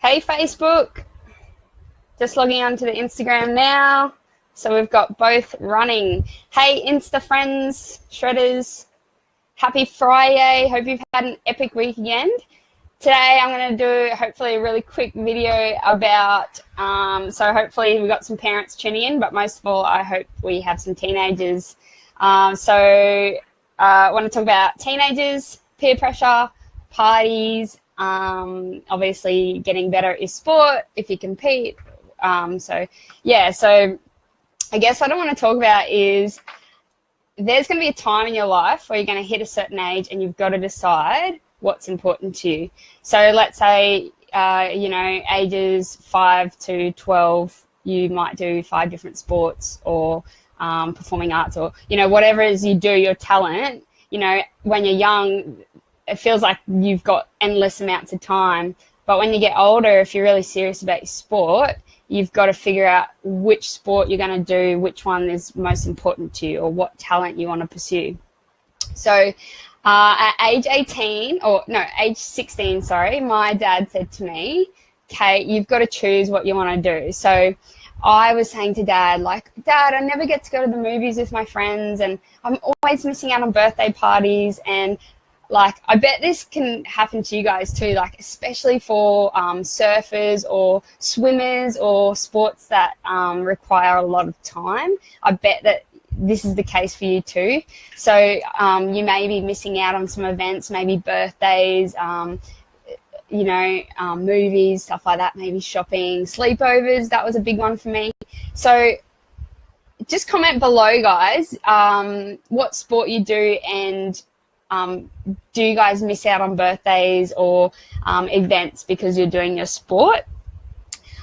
Hey, Facebook. Just logging onto the Instagram now. So we've got both running. Hey, Insta friends, shredders. Happy Friday. Hope you've had an epic weekend. Today I'm going to do hopefully a really quick video about, so hopefully we've got some parents tuning in, but most of all I hope we have some teenagers. I want to talk about teenagers, peer pressure, parties, obviously getting better at your sport if you compete. So I guess what I want to talk about is there's going to be a time in your life where you're going to hit a certain age and you've got to decide what's important to you. So let's say, ages 5 to 12, you might do 5 different sports or performing arts or, whatever it is you do, your talent. When you're young, it feels like you've got endless amounts of time. But when you get older, if you're really serious about your sport, you've got to figure out which sport you're going to do, which one is most important to you, or what talent you want to pursue. So at age 16, my dad said to me, Kate, you've got to choose what you want to do. So I was saying to Dad, Dad, I never get to go to the movies with my friends, and I'm always missing out on birthday parties, and I bet this can happen to you guys too, especially for surfers or swimmers or sports that require a lot of time. I bet that this is the case for you too. So you may be missing out on some events, maybe birthdays, movies, stuff like that, maybe shopping, sleepovers. That was a big one for me. So just comment below, guys, what sport you do, and do you guys miss out on birthdays or events because you're doing your sport?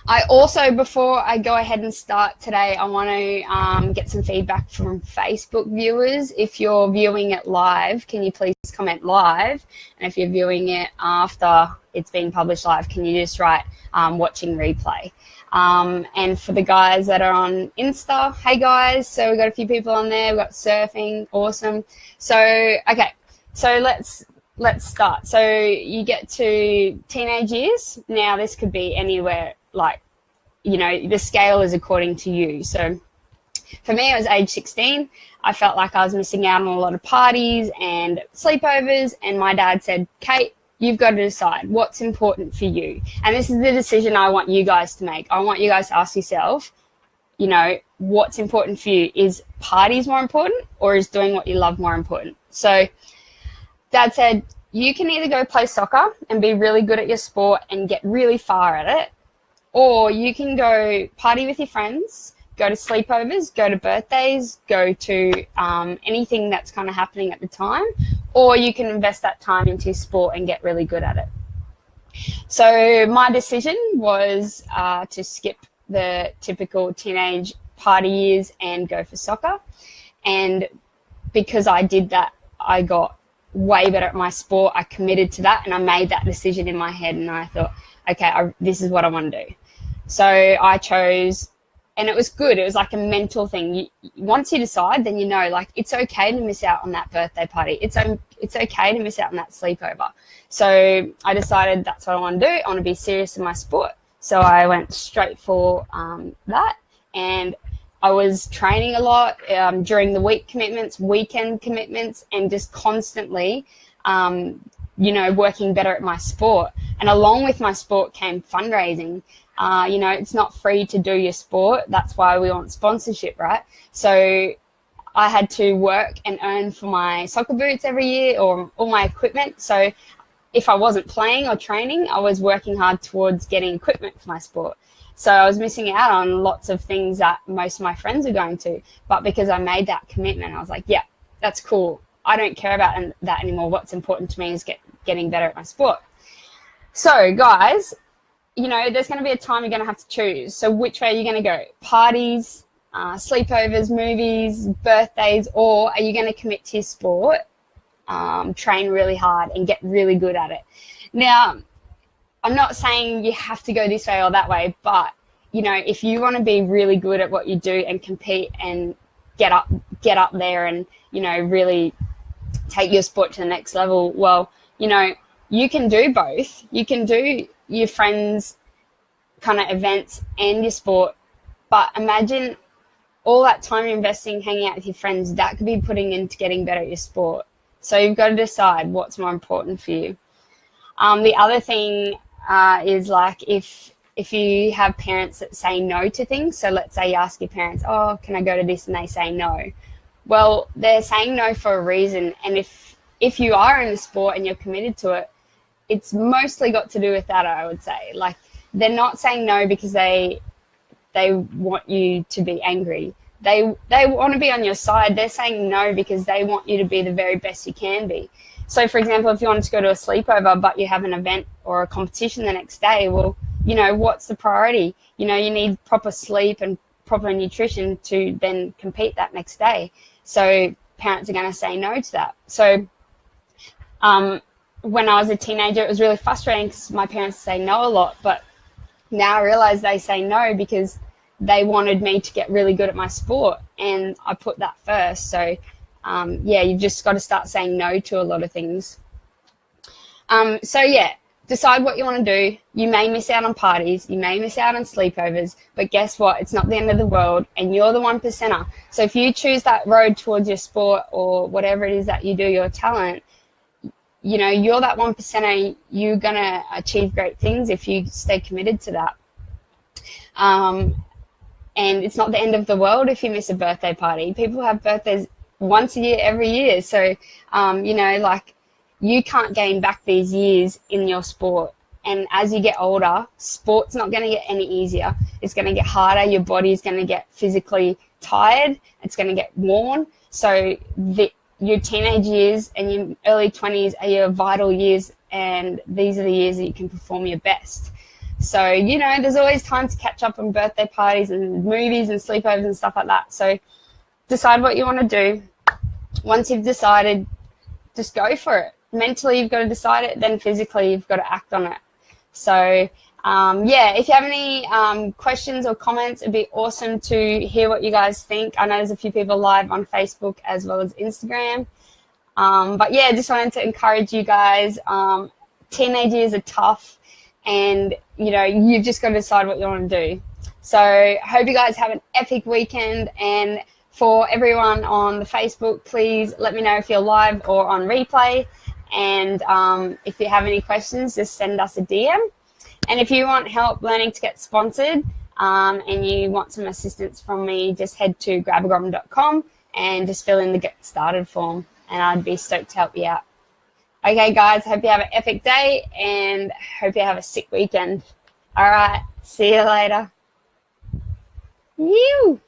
I also, before I go ahead and start today, I want to get some feedback from Facebook viewers. If you're viewing it live, can you please comment live? And if you're viewing it after it's been published live, can you just write watching replay? And for the guys that are on Insta, hey guys, so we've got a few people on there. We've got surfing, awesome. So, okay, so let's start. So you get to teenage years. Now this could be anywhere, the scale is according to you. So for me, it was age 16. I felt like I was missing out on a lot of parties and sleepovers, and my dad said, Kate, you've got to decide what's important for you. And this is the decision I want you guys to make. I want you guys to ask yourself, what's important for you? Is parties more important, or is doing what you love more important? So Dad said, you can either go play soccer and be really good at your sport and get really far at it, or you can go party with your friends, go to sleepovers, go to birthdays, go to anything that's kind of happening at the time, or you can invest that time into sport and get really good at it. So my decision was to skip the typical teenage party years and go for soccer. And because I did that, I got way better at my sport. I committed to that, and I made that decision in my head, and I thought, okay, this is what I want to do. So I chose, and it was good. It was like a mental thing. Once you decide, then it's okay to miss out on that birthday party. It's okay to miss out on that sleepover. So I decided that's what I want to do. I want to be serious in my sport. So I went straight for that, and I was training a lot during the week commitments, weekend commitments, and just constantly, working better at my sport. And along with my sport came fundraising. It's not free to do your sport. That's why we want sponsorship, right? So I had to work and earn for my soccer boots every year, or all my equipment. So if I wasn't playing or training, I was working hard towards getting equipment for my sport. So I was missing out on lots of things that most of my friends are going to. But because I made that commitment, I was like, yeah, that's cool. I don't care about that anymore. What's important to me is getting better at my sport. So, guys, there's going to be a time you're going to have to choose. So which way are you going to go? Parties, sleepovers, movies, birthdays, or are you going to commit to your sport, train really hard and get really good at it? Now, I'm not saying you have to go this way or that way, but, if you want to be really good at what you do and compete and get up there and, really take your sport to the next level, well, you can do both. You can do your friends kind of events and your sport. But imagine all that time you're investing hanging out with your friends, that could be putting into getting better at your sport. So you've got to decide what's more important for you. The other thing is like if you have parents that say no to things, so let's say you ask your parents, oh, can I go to this? And they say no. Well, they're saying no for a reason. And if you are in the sport and you're committed to it, it's mostly got to do with that, I would say. Like, they're not saying no because they want you to be angry. They want to be on your side. They're saying no because they want you to be the very best you can be. So, for example, if you wanted to go to a sleepover but you have an event or a competition the next day, well, you know, what's the priority? You know, you need proper sleep and proper nutrition to then compete that next day. So parents are going to say no to that. So when I was a teenager, it was really frustrating because my parents say no a lot, but now I realize they say no because they wanted me to get really good at my sport, and I put that first. So yeah, you've just got to start saying no to a lot of things. So yeah, decide what you want to do. You may miss out on parties, you may miss out on sleepovers, but guess what? It's not the end of the world, and you're the 1%er. So if you choose that road towards your sport or whatever it is that you do, your talent, you know, you're that 1%er. You're going to achieve great things if you stay committed to that. And it's not the end of the world if you miss a birthday party. People have birthdays once a year, every year. So, you know, like, you can't gain back these years in your sport. And as you get older, sport's not going to get any easier. It's going to get harder. Your body's going to get physically tired. It's going to get worn. So your teenage years and your early 20s are your vital years, and these are the years that you can perform your best. So, you know, there's always time to catch up on birthday parties and movies and sleepovers and stuff like that. So decide what you want to do. Once you've decided, just go for it. Mentally, you've got to decide it. Then physically, you've got to act on it. So, yeah, if you have any questions or comments, it'd be awesome to hear what you guys think. I know there's a few people live on Facebook as well as Instagram. But, yeah, just wanted to encourage you guys. Teenage years are tough, and, you know, you've just got to decide what you want to do. So I hope you guys have an epic weekend. And for everyone on the Facebook, please let me know if you're live or on replay. And if you have any questions, just send us a DM. And if you want help learning to get sponsored and you want some assistance from me, just head to grabagrom.com and just fill in the get started form, and I'd be stoked to help you out. Okay, guys, hope you have an epic day and hope you have a sick weekend. All right, see you later. You.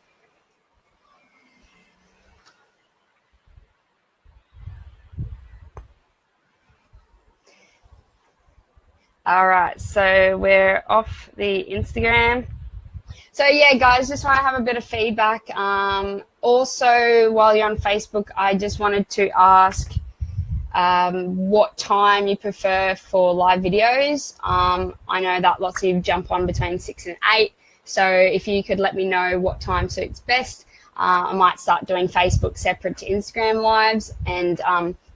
All right, so we're off the Instagram. So yeah, guys, just want to have a bit of feedback. Also, while you're on Facebook, I just wanted to ask what time you prefer for live videos. I know that lots of you jump on between 6 and 8. So if you could let me know what time suits best, I might start doing Facebook separate to Instagram lives. And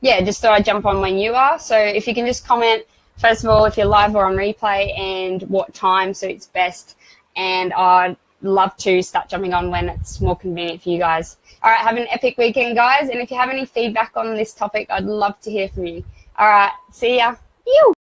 yeah, just thought I'd jump on when you are. So if you can just comment, first of all, if you're live or on replay, and what time suits best. And I'd love to start jumping on when it's more convenient for you guys. All right, have an epic weekend, guys. And if you have any feedback on this topic, I'd love to hear from you. All right, see ya.